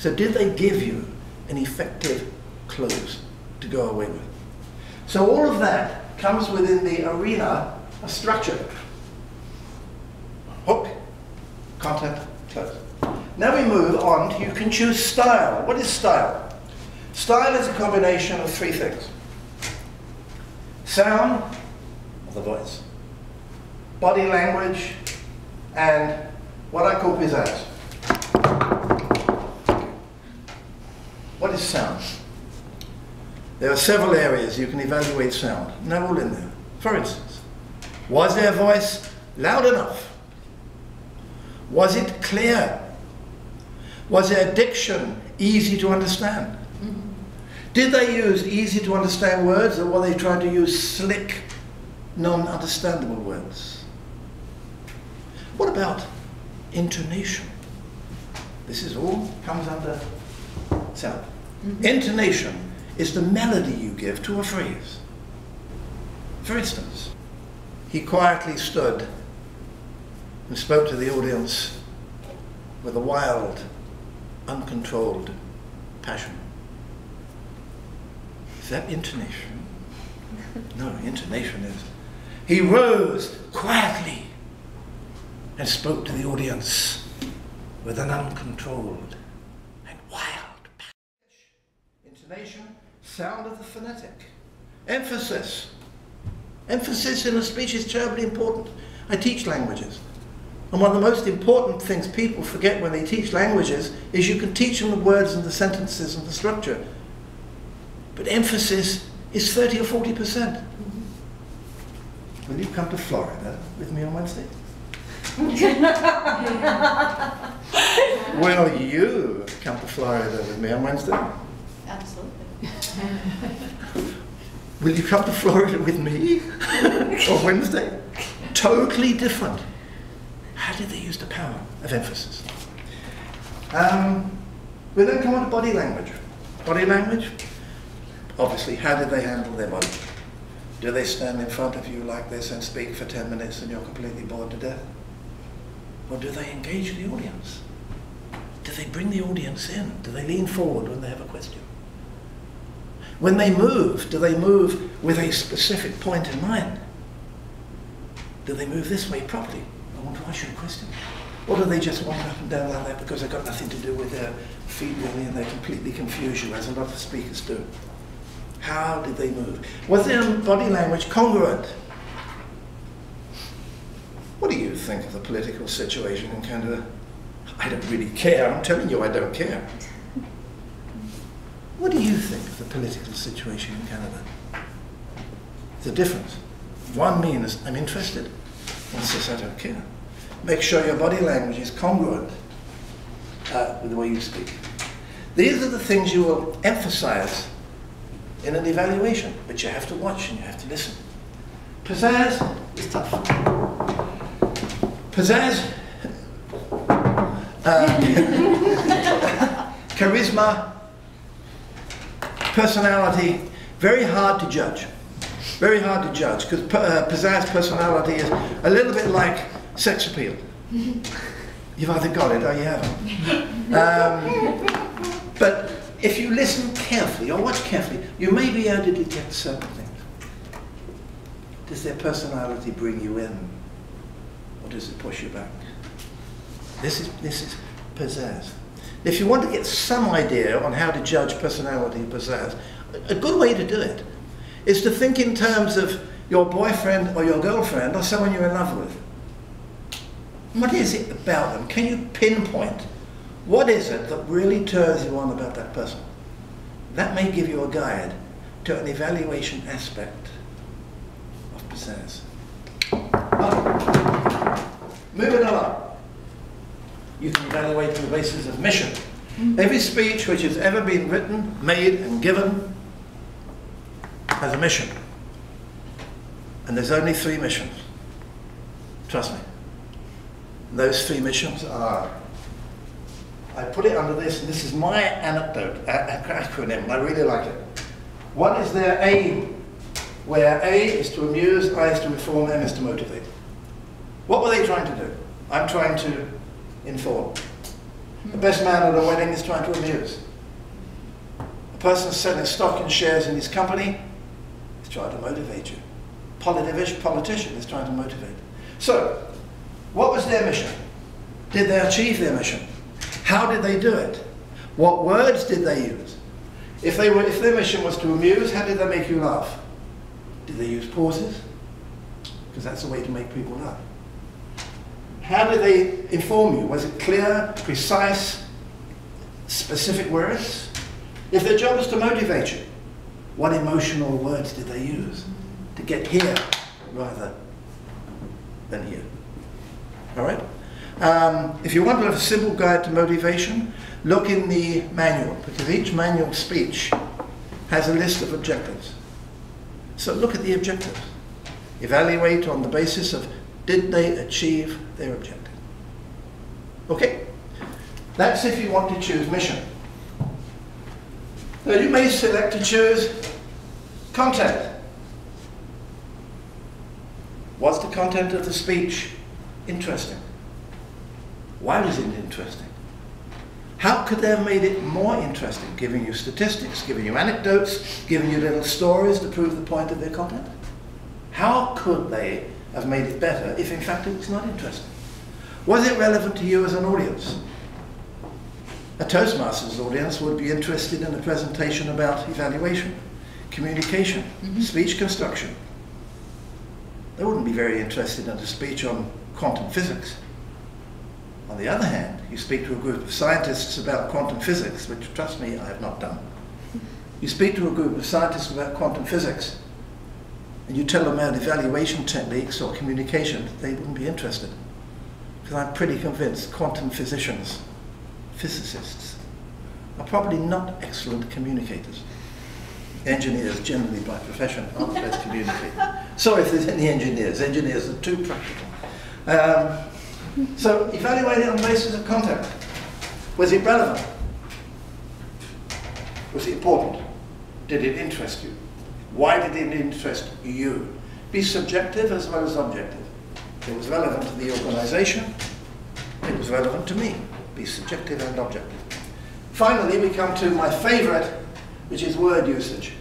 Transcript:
So did they give you an effective close to go away with? So all of that comes within the arena of structure. Hook, content, close. Now we move on to, you can choose style. What is style? Style is a combination of three things. Sound of the voice, body language, and what I call pizzazz. What is sound? There are several areas you can evaluate sound, and they're all in there. For instance, was their voice loud enough? Was it clear? Was their diction easy to understand? Did they use easy to understand words, or were they trying to use slick, non-understandable words? What about intonation? This is all comes under sound. Intonation is the melody you give to a phrase. For instance, he quietly stood and spoke to the audience with a wild, uncontrolled passion. Is that intonation? No, intonation is, he rose quietly and spoke to the audience with an uncontrolled and wild passion. Intonation, sound of the phonetic. Emphasis. Emphasis in a speech is terribly important. I teach languages. And one of the most important things people forget when they teach languages is you can teach them the words and the sentences and the structure. But emphasis is 30 or 40%. Will you come to Florida with me on Wednesday? Will you come to Florida with me on Wednesday? Absolutely. Will you come to Florida with me on Wednesday? Totally different. How did they use the power of emphasis? We then come on to body language. Body language, obviously, how did they handle their body? Do they stand in front of you like this and speak for 10 minutes and you're completely bored to death? Or do they engage the audience? Do they bring the audience in? Do they lean forward when they have a question? When they move, do they move with a specific point in mind? Do they move this way properly? I want to ask you a question. Or do they just walk up and down like that because they've got nothing to do with their feet really and they completely confuse you, as a lot of speakers do? How did they move? Was their body language congruent? What do you think of the political situation in Canada? I don't really care. I'm telling you I don't care. What do you think of the political situation in Canada? There's a difference. One means I'm interested. One says I don't care. Make sure your body language is congruent with the way you speak. These are the things you will emphasize in an evaluation, but you have to watch and you have to listen. Pizzazz is tough. Pizzazz, charisma, personality, very hard to judge. Very hard to judge, because pizzazz personality is a little bit like sex appeal. You've either got it or you haven't. But if you listen carefully or watch carefully, you may be able to detect certain things. Does their personality bring you in, or does it push you back? This is pizzazz. If you want to get some idea on how to judge personality and pizzazz, a good way to do it is to think in terms of your boyfriend or your girlfriend or someone you're in love with. What is it about them? Can you pinpoint what is it that really turns you on about that person? That may give you a guide to an evaluation aspect of pizzazz. Moving along. You can evaluate on the basis of mission. Every speech which has ever been written, made and given has a mission. And there's only 3 missions. Trust me. And those 3 missions are, I put it under this, and this is my anecdote, acronym, and I really like it. One is their aim, where A is to amuse, I is to inform, M is to motivate. What were they trying to do? I'm trying to inform. The best man at a wedding is trying to amuse. The person selling stock and shares in his company is trying to motivate you. Politician is trying to motivate. So, what was their mission? Did they achieve their mission? How did they do it? What words did they use? If their mission was to amuse, how did they make you laugh? Did they use pauses? Because that's a way to make people laugh. How did they inform you? Was it clear, precise, specific words? If their job was to motivate you, what emotional words did they use to get here rather than here? All right? If you want to have a simple guide to motivation, look in the manual, because each manual speech has a list of objectives. So look at the objectives. Evaluate on the basis of, did they achieve their objective? Okay? That's if you want to choose mission. Now you may select to choose content. Was the content of the speech interesting? Why was it interesting? How could they have made it more interesting? Giving you statistics, giving you anecdotes, giving you little stories to prove the point of their content? How could they have made it better if in fact it was not interesting? Was it relevant to you as an audience? A Toastmasters audience would be interested in a presentation about evaluation, communication, speech construction. They wouldn't be very interested in a speech on quantum physics. On the other hand, you speak to a group of scientists about quantum physics, which, trust me, I have not done. You speak to a group of scientists about quantum physics, and you tell them about evaluation techniques or communication, they wouldn't be interested. Because I'm pretty convinced quantum physicists are probably not excellent communicators. Engineers, generally by profession, aren't the best communicators. Sorry if there's any engineers. Engineers are too practical. So evaluate it on the basis of content. Was it relevant? Was it important? Did it interest you? Why did it interest you? Be subjective as well as objective. It was relevant to the organization. It was relevant to me. Be subjective and objective. Finally, we come to my favorite, which is word usage.